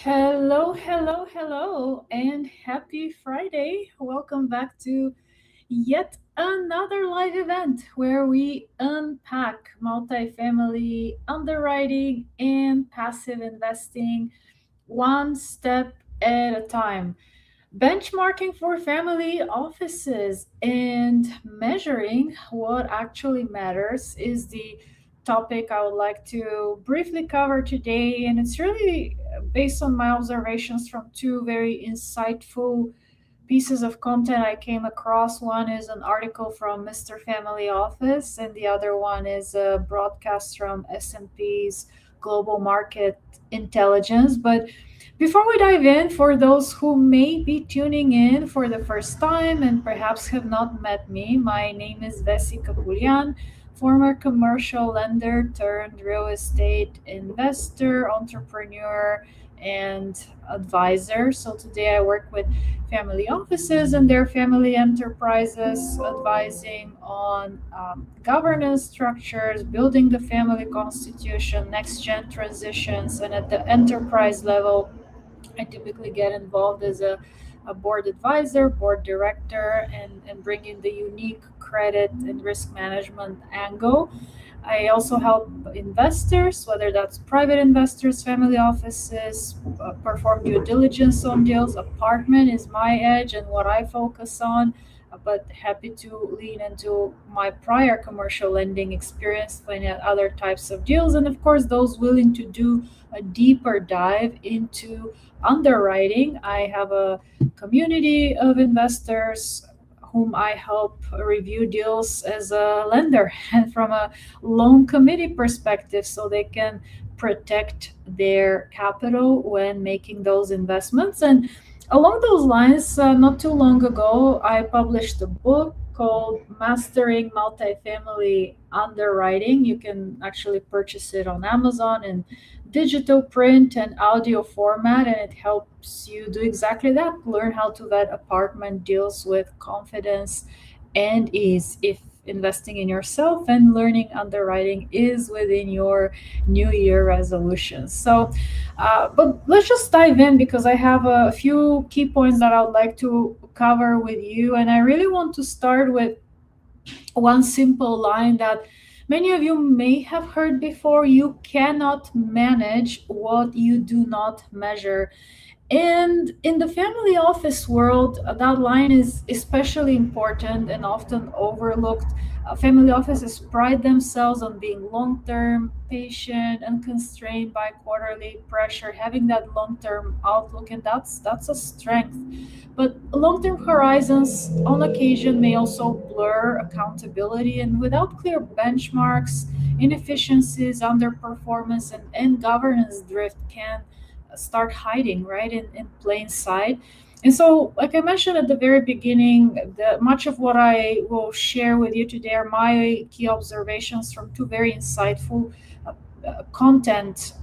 Hello, hello, hello, and happy Friday. Welcome back to yet another live event where we unpack multifamily underwriting and passive investing one step at a time. Benchmarking for family offices and measuring what actually matters is the topic I would like to briefly cover today. And it's really based on my observations from two very insightful pieces of content I came across. One is an article from Mr. Family Office, and the other one is a broadcast from S&P's Global Market Intelligence. But before we dive in, for those who may be tuning in for the first time and perhaps have not met me, my name is Vessi Kapulian, former commercial lender turned real estate investor, entrepreneur, and advisor. So today I work with family offices and their family enterprises, advising on governance structures, building the family constitution, next gen transitions, and at the enterprise level, I typically get involved as a board advisor, board director, and bring in the unique credit and risk management angle. I also help investors, whether that's private investors, family offices, perform due diligence on deals. Apartment is my edge and what I focus on, but happy to lean into my prior commercial lending experience, looking at other types of deals. And of course, those willing to do a deeper dive into underwriting. I have a community of investors whom I help review deals as a lender and from a loan committee perspective so they can protect their capital when making those investments. And along those lines, not too long ago, I published a book called Mastering Multifamily Underwriting. You can actually purchase it on Amazon in digital print and audio format, and it helps you do exactly that, learn how to vet apartment deals with confidence and ease. If investing in yourself and learning underwriting is within your new year resolutions. But let's just dive in because I have a few key points that I would like to cover with you. And I really want to start with one simple line that many of you may have heard before: you cannot manage what you do not measure. And in the family office world, that line is especially important and often overlooked. Family offices pride themselves on being long term, patient, and constrained by quarterly pressure, having that long term outlook, and that's a strength. But long term horizons on occasion may also blur accountability, and without clear benchmarks, inefficiencies, underperformance, and governance drift can start hiding right in plain sight. And so, like I mentioned at the very beginning, much of what I will share with you today are my key observations from two very insightful content,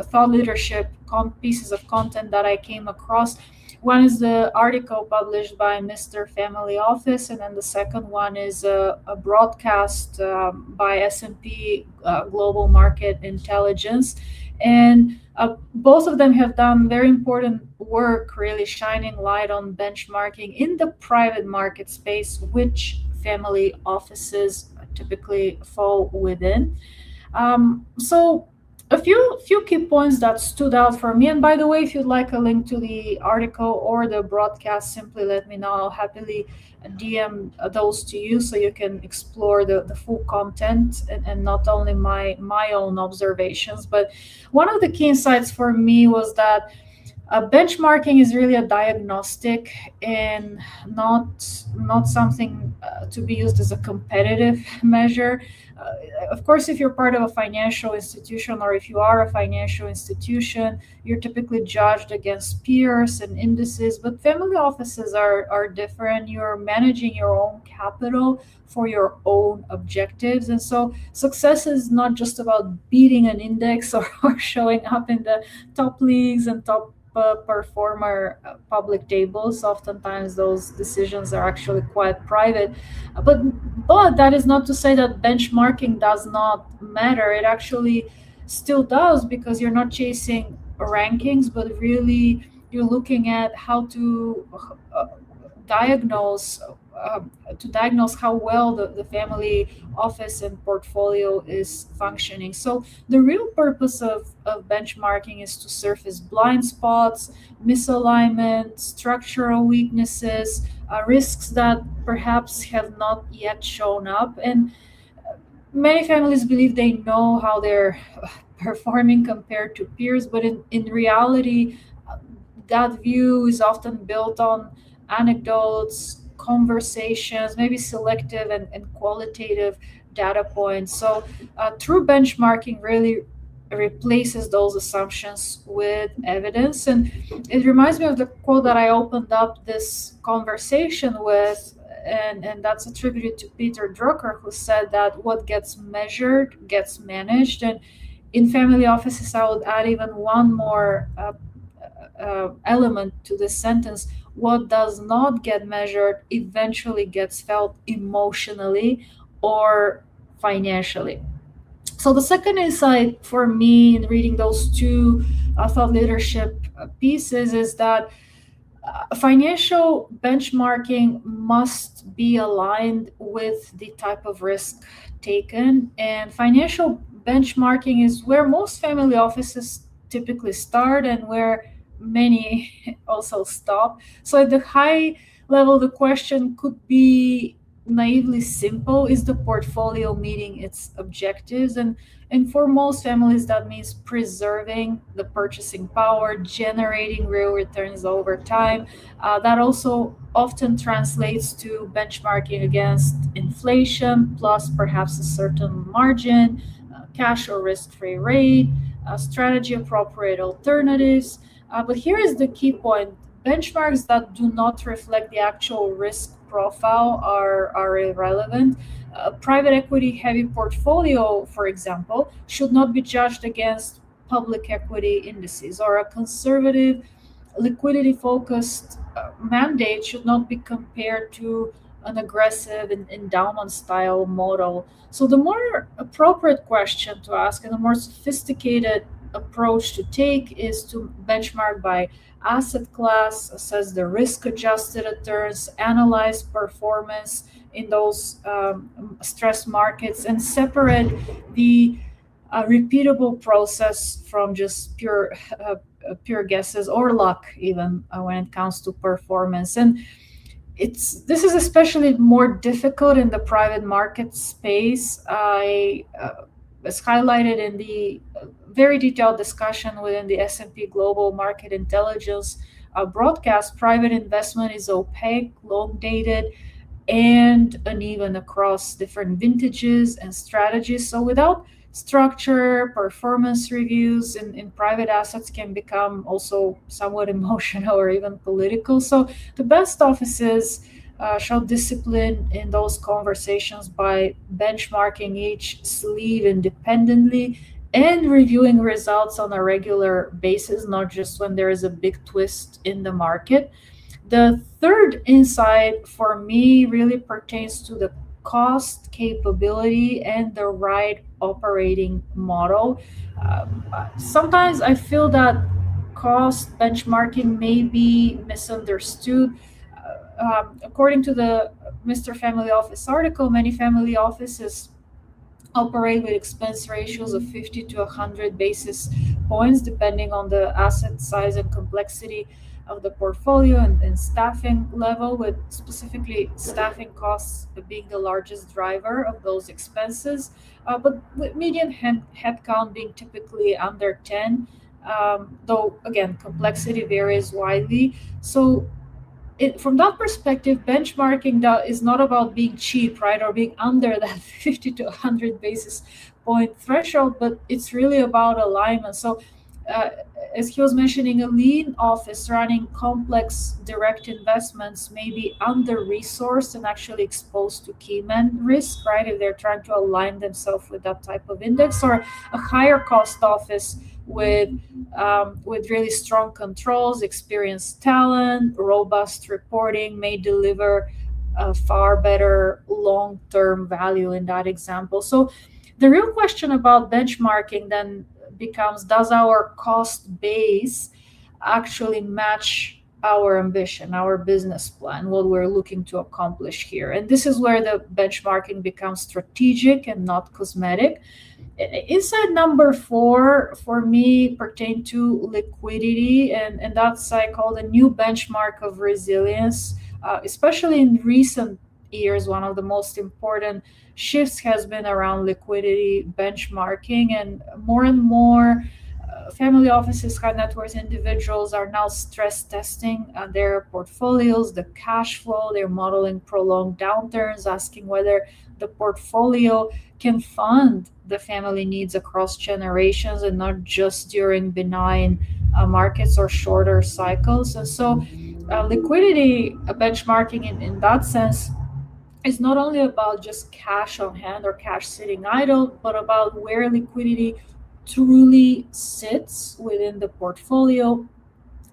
thought leadership pieces of content that I came across. One is the article published by Mr. Family Office, and then the second one is a broadcast by S&P Global Market Intelligence. And both of them have done very important work, really shining light on benchmarking in the private market space, which family offices typically fall within. So a few key points that stood out for me. And by the way, if you'd like a link to the article or the broadcast, simply let me know. I'll happily DM those to you so you can explore the full content and not only my own observations. But one of the key insights for me was that benchmarking is really a diagnostic and not something to be used as a competitive measure. Of course, if you're part of a financial institution or if you are a financial institution, you're typically judged against peers and indices. But family offices are different. You're managing your own capital for your own objectives. And so success is not just about beating an index or showing up in the top leagues and top performer public tables. Oftentimes those decisions are actually quite private. But that is not to say that benchmarking does not matter. It actually still does, because you're not chasing rankings, but really you're looking at how uh, diagnose to diagnose how well the family office and portfolio is functioning. So the real purpose of benchmarking is to surface blind spots, misalignment, structural weaknesses, risks that perhaps have not yet shown up. And many families believe they know how they're performing compared to peers, but in reality, uh, that view is often built on anecdotes, conversations, maybe selective and qualitative data points. So, true benchmarking really replaces those assumptions with evidence. And it reminds me of the quote that I opened up this conversation with, and that's attributed to Peter Drucker, who said that what gets measured gets managed. And in family offices, I would add even one more element to this sentence: what does not get measured eventually gets felt emotionally or financially. So the second insight for me in reading those two thought leadership pieces is that financial benchmarking must be aligned with the type of risk taken. And financial benchmarking is where most family offices typically start and where many also stop. So, at the high level, the question could be naively simple: is the portfolio meeting its objectives? And for most families, that means preserving the purchasing power, generating real returns over time. That also often translates to benchmarking against inflation, plus perhaps a certain margin, cash or risk free rate, strategy appropriate alternatives. But here is the key point: benchmarks that do not reflect the actual risk profile are irrelevant. A private equity heavy portfolio, for example, should not be judged against public equity indices, or a conservative liquidity focused mandate should not be compared to an aggressive endowment style model. So, the more appropriate question to ask and the more sophisticated approach to take is to benchmark by asset class, assess the risk adjusted returns, analyze performance in those stress markets, and separate the repeatable process from just pure guesses or luck, even when it comes to performance. And it's this is especially more difficult in the private market space. I As highlighted in the very detailed discussion within the S&P Global Market Intelligence broadcast, private investment is opaque, long dated, and uneven across different vintages and strategies. So without structure, performance reviews in private assets can become also somewhat emotional or even political. So the best offices show discipline in those conversations by benchmarking each sleeve independently and reviewing results on a regular basis, not just when there is a big twist in the market. The third insight for me really pertains to the cost capability and the right operating model. Sometimes I feel that cost benchmarking may be misunderstood. According to the Mr. Family Office article, many family offices operate with expense ratios of 50 to 100 basis points, depending on the asset size and complexity of the portfolio and staffing level, with specifically staffing costs being the largest driver of those expenses. But with median headcount being typically under 10, though again, complexity varies widely. So from that perspective, benchmarking that is not about being cheap, right, or being under that 50 to 100 basis point threshold, but it's really about alignment. So, uh, as he was mentioning, a lean office running complex direct investments may be under resourced and actually exposed to key man risk, right, if they're trying to align themselves with that type of index, or a higher cost office with really strong controls, experienced talent, robust reporting may deliver a far better long term value in that example. So, the real question about benchmarking then becomes, does our cost base actually match our ambition, our business plan, what we're looking to accomplish here? And this is where the benchmarking becomes strategic and not cosmetic. Insight number four for me pertain to liquidity, and that's I call the new benchmark of resilience. Especially in recent years, one of the most important shifts has been around liquidity benchmarking, and more family offices, high net worth individuals are now stress testing their portfolios, the cash flow. They're modeling prolonged downturns, asking whether the portfolio can fund the family needs across generations and not just during benign markets or shorter cycles. And so, liquidity benchmarking in that sense is not only about just cash on hand or cash sitting idle, but about where liquidity truly sits within the portfolio,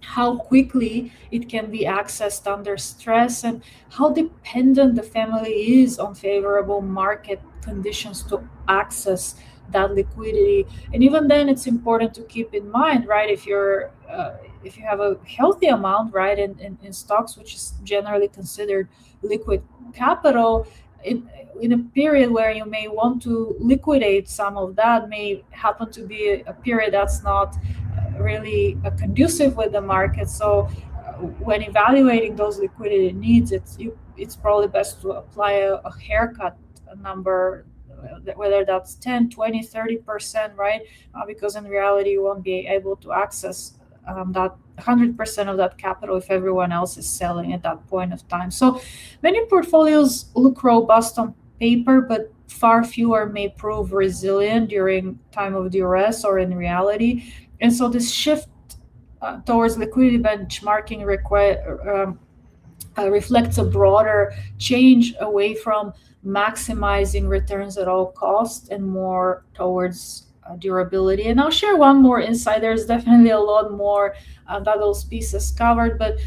how quickly it can be accessed under stress, and how dependent the family is on favorable market conditions to access that liquidity. And even then, it's important to keep in mind, right? If you have a healthy amount, right, in stocks, which is generally considered liquid capital, in a period where you may want to liquidate some of that may happen to be a period that's not really conducive with the market. So when evaluating those liquidity needs, it's probably best to apply a haircut number, whether that's 10, 20, 30%, right? Because in reality, you won't be able to access that 100% of that capital if everyone else is selling at that point of time. So many portfolios look robust on paper, but far fewer may prove resilient during time of duress or in reality. And so this shift towards liquidity benchmarking reflects a broader change away from maximizing returns at all costs and more towards durability. And I'll share one more insight. There's definitely a lot more that those pieces covered, but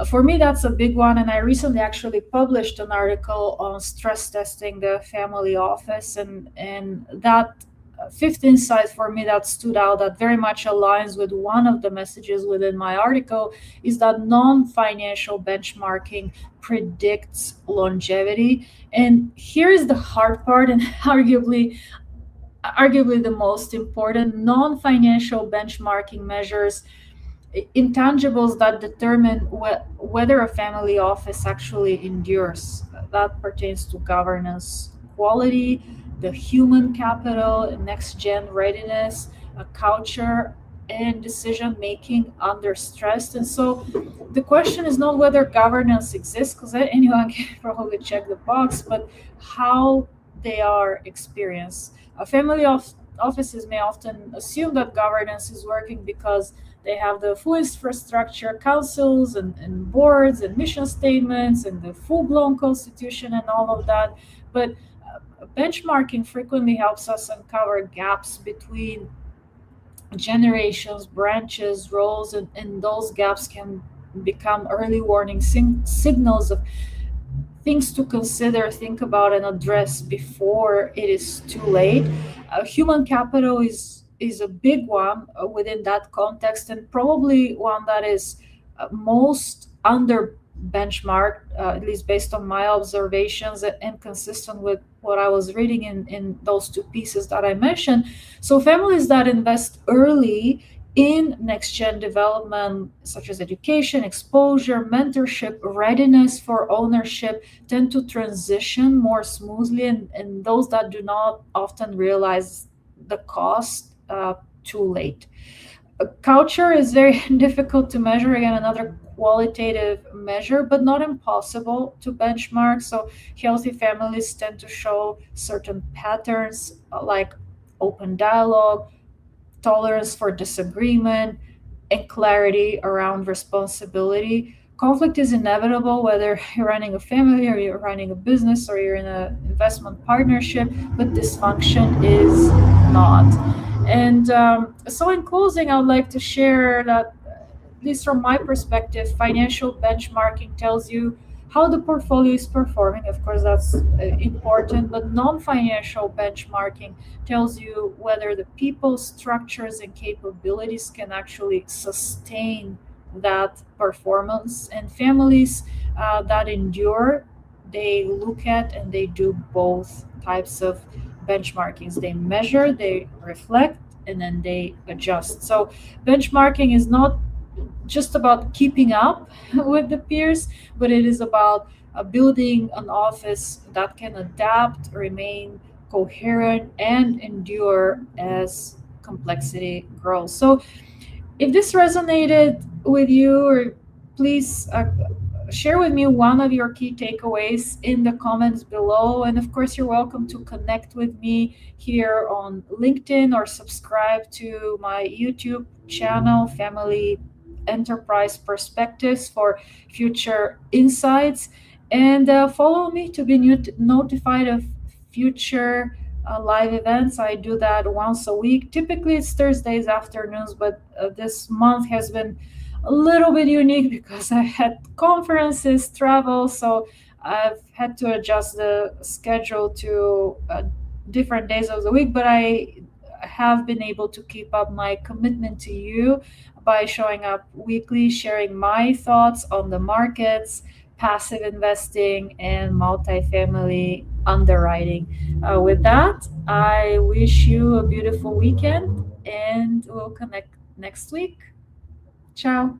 for me, that's a big one. And I recently actually published an article on stress testing the family office, and that fifth insight for me that stood out that very much aligns with one of the messages within my article is that non-financial benchmarking predicts longevity. And here is the hard part, and arguably the most important. Non-financial benchmarking measures intangibles that determine whether a family office actually endures. That pertains to governance quality, the human capital, next gen readiness, a culture, and decision making under stress. And so the question is not whether governance exists, because anyone can probably check the box, but how they are experienced. Offices may often assume that governance is working because they have the full infrastructure, councils and boards and mission statements and the full-blown constitution and all of that. But benchmarking frequently helps us uncover gaps between generations, branches, roles, and those gaps can become early warning signals of things to consider, think about, and address before it is too late. Human capital is a big one within that context, and probably one that is most under benchmarked, at least based on my observations and consistent with what I was reading in those two pieces that I mentioned. So families that invest early in next gen development, such as education, exposure, mentorship, readiness for ownership, tend to transition more smoothly, and those that do not often realize the cost too late. Culture is very difficult to measure, again, another qualitative measure, but not impossible to benchmark. So, healthy families tend to show certain patterns like open dialogue, tolerance for disagreement, and clarity around responsibility. Conflict is inevitable whether you're running a family or you're running a business or you're in an investment partnership, but dysfunction is not. And so, in closing, I would like to share that, at least from my perspective, financial benchmarking tells you how the portfolio is performing. Of course, that's important, but non-financial benchmarking tells you whether the people, structures, and capabilities can actually sustain that performance. And families that endure, they look at and they do both types of benchmarkings. They measure, they reflect, and then they adjust. So benchmarking is not just about keeping up with the peers, but it is about building an office that can adapt, remain coherent, and endure as complexity grows. So, if this resonated with you, or please share with me one of your key takeaways in the comments below. And of course, you're welcome to connect with me here on LinkedIn or subscribe to my YouTube channel, Family Enterprise Perspectives, for future insights. And follow me to be notified of future live events. I do that once a week. Typically, it's Thursdays afternoons, but this month has been a little bit unique because I had conferences, travel, so I've had to adjust the schedule to different days of the week. But I have been able to keep up my commitment to you by showing up weekly, sharing my thoughts on the markets, passive investing, and multifamily underwriting. With that, I wish you a beautiful weekend and we'll connect next week. Ciao.